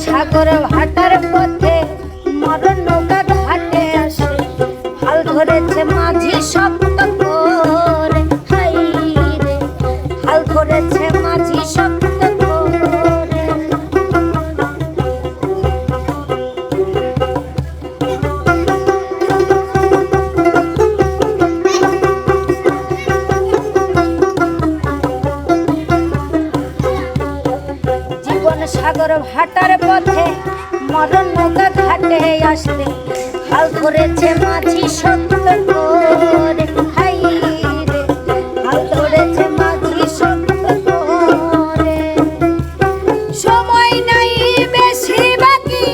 সাগর ভাটার পথে মরণ নৌকা ঘাটে আসে, হাল ধরেছে মাঝি শক্ত করে, হাই রে হাল ধরেছে মাঝি শক্ত করে। জীবন সাগর ভাটার পথে মরণ নৌকা ঘাটে আসতে, হাল ধরেছে মাঝি শক্ত করে, হাই রে হাল ধরেছে মাঝি শক্ত করে। সময় নাই বেশি বাকি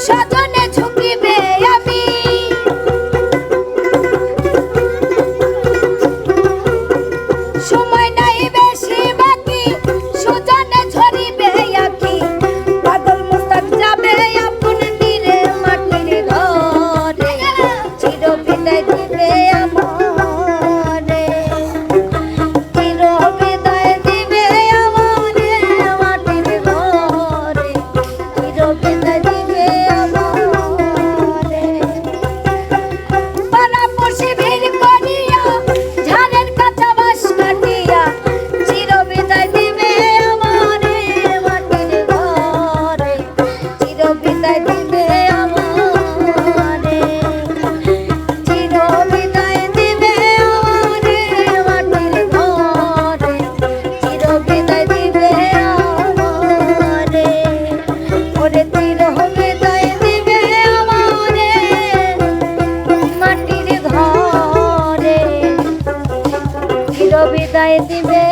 সজনে ঝুঁকিবে আমি, সময় নাই বেশি বাকি সুজনে ঝরিবে আঁখি, পাগল মুস্তাক যাবে আপন তীরে মাটির ঘরে, চির বিদায় দিবে আমারে, চির বিদায় দিবে আমারে মাটির ঘরে, চির বিদায় দিবে আমারে। পাড়া পড়শি ভিড় করিয়া ঝাড়ের কাঁচা বাঁশ কাটিয়া, চির বিদায় দিবে আমারে মাটির ঘরে, চির বিদায় দিবে আমারে, চির বিদায় দিবে আমারে মাটির ঘরে, চির বিদায় দিবে আমারে, ওরে চির বিদায় দিবে আমারে মাটির ঘরে, চির বিদায় দিবে।